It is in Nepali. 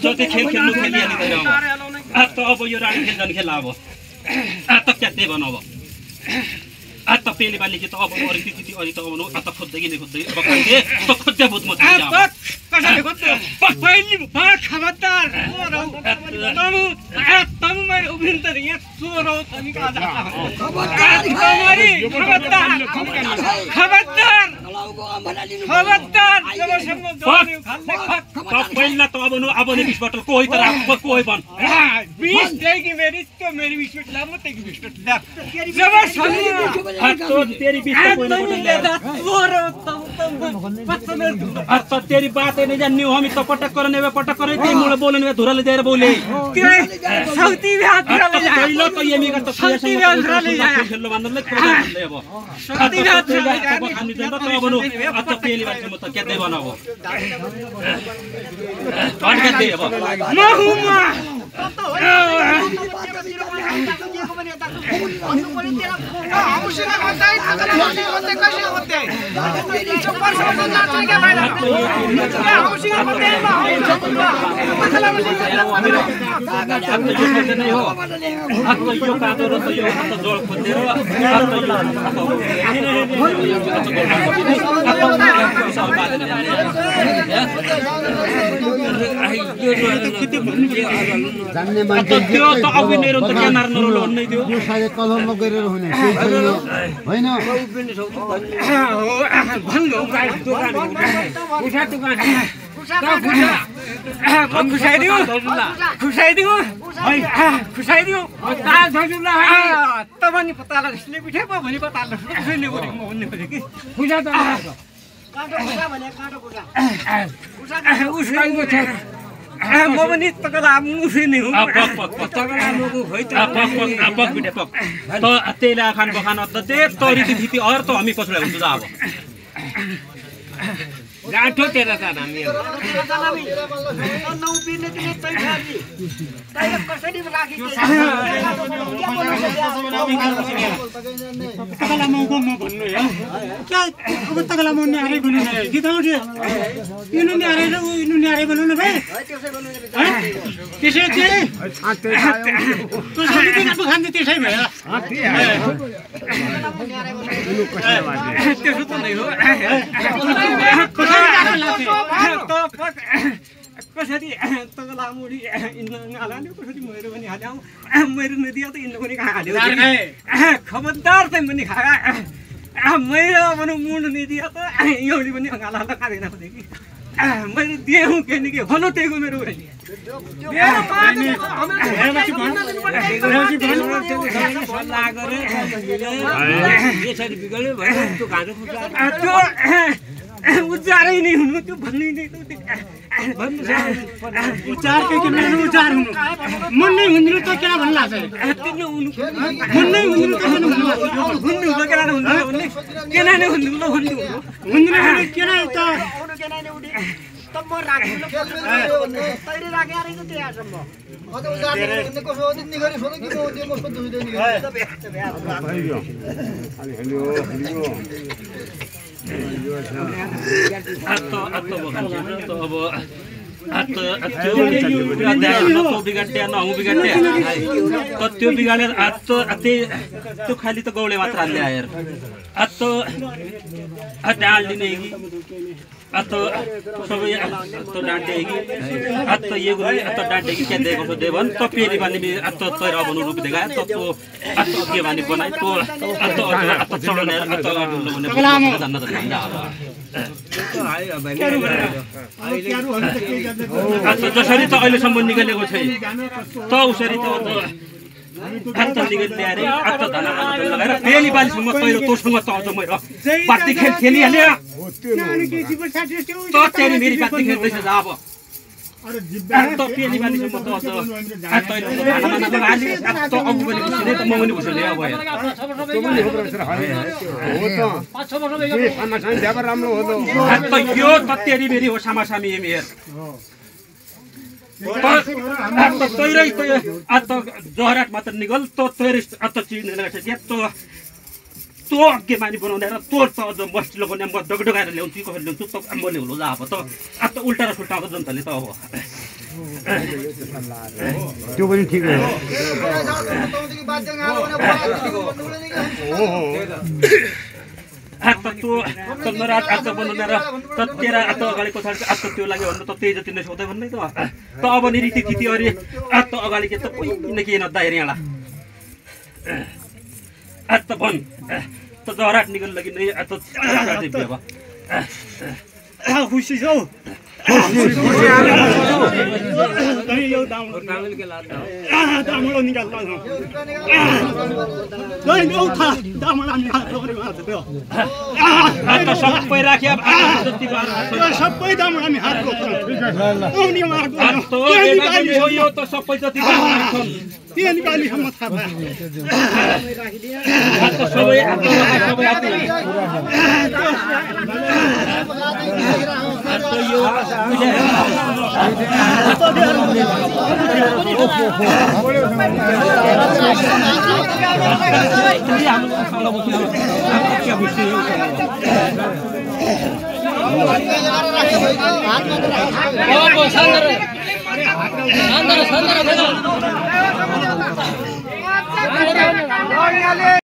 जति खेल खेल्नु खेलिहाल्नु त अब यो रानी खेल जाने खेल अब त क्या त्यही भन अब त पेले बाली कि त अब अरु त्यति अलि त आउनु त खोज्दै किन खोज्दै बकाइले त खोज्दै बुझ्नु छ कसैले खोज्दै पहिले खबरदार तम मैले उभिन त यहाँ चोरो पनि काजा खबरदार जबसम्म जोड्यो पहिला त अब नि 20 बोतल कोही त राख कोही बन 20 देखि मेरी तो मेरी 20 बोतल म तेरी 20 बोतल जबसम्म तो तेरी 20 कोही न बोतल चोरो तम तेरी बात नहीं जाननी हो हम तो पटक करे ते मुळे बोलने धुराले दिएर बोले सौती भी हात धुराले जाए पहिलो त यमी गर्छ सौती भी हात धुराले जाए खेल्लो भन्नले अब सौती भी हात धुराले जाए खानी चाहिँ त बनु अत पेली बाटे म त के दे बनाबो भन के दे अब म हुमा जान्ने मान्छे त्यो त अभिनय त के नार नरो भन्नै थियो यो सायद कलममा गरेर हुने हैन भन्नु दोकान खुसा दोकान खुसाइदिउ खुसाइदिउ ताल धजुला तबनी पता लाग्सले बिठे पो भनि पता लाग्सले बोले म भन्ने परे कि खुसा त काटो खुसा भने काटो खुसा उसैको छ म पनि तकला मुफे नै हो तकला लोगो होइ त पक बिटे पक त तेला खान बखान त ते तरी दिति और त हामी पछुला हुन्छ अब गाठो तेरा त हामी नौ पिने तिमी तै खाली तै कसरी राखी तकला म भन्नु हो के अब तकला म नि आरे भन्नु न कि त उठ्यो इनु नि आरे र इनु नि आरे भन्नु न भाइ त्यसै के कसरी दिन खान्छ त्यसै भयो त्यसो त नै हो कसरी तगला मुडी हाल्यो कसरी मेरो पनि हाल्यो मेरो नदिया त इन्नो पनि हाल्यो खबरदार चाहिँ पनि खाए मेरो भनौँ मुड नदिया त एउटी पनि हाल हाल्दा खाँदैन भने कि मैले दिएँ के नि के भनौँ त्यहीको मेरो सल्लाह गरेँ उच्चारै नै हुनु त्यो भन्ने नै उच्चार के मेरो उच्चार हुनु मन नै हुनु त के भन्नु लाग्छ तिम्रो हुनु मन नै हुनु त के भन्नु लाग्छ हुनु त के हुनु भन्ने के नै हुनु ल भन्नु हुनु के नै त के नै उडी तब म राख्नु तैले राखे आरे त त्यहाँसम्म अझ उजार भन्ने कसो दिने गरी सोध्नु कि म त्यो मस्तो दुइदैन भयो हेलो त्यो बिगाडेर त्यो खाली त गौले मात्र हाल्ने आएर डाल्ने कि सबै डाँटे कि ये डाँटे कि क्या दिएको छ देवन त पेली बानी तैर अब रुप देखा के बानी बनाए चढने जान्न त जसरी त अहिलेसम्म निकालेको छैन त उसरी त ल्याएर लगाएर पेली बालीसम्म पहिरो तोसँग त आउँछ मैले बाटी खेल खेलिहाल्यो त तेरी मेरी बाटी खेल्दैछ अब त पेली बालीसम्म त यो त तेरी मेरी हो सामासामी हेर जहराट मात्र निकल तो तेरे चिन्ह तो के मानी बनाउँदै र तोर त अझ मस्टिलो पनि म डगडगाएर ल्याउँछु कसरी ल्याउँछु त म ल्याउनु जा अब त उल्टा र सुल्टाको जनताले त अब त्यो पनि ठिक हो आता त नराज आता बनाउनेर त तेरा आता अगाडिको छ आता त्यो लाग्यो भन्नु त त्यही जति नै सोध्दै भन्दै त अब नि रीति थिति अरे आता अगाडि के त कोही किन के न दाइर यहाँला आता भन त जराट निकल लागि नै आता चाहिँ अब खुसी छौ यो दामलो निकाल सबै राख्या सबै दाम हामी हात यो त सबै जति नेपालीसम्म थाहा सबै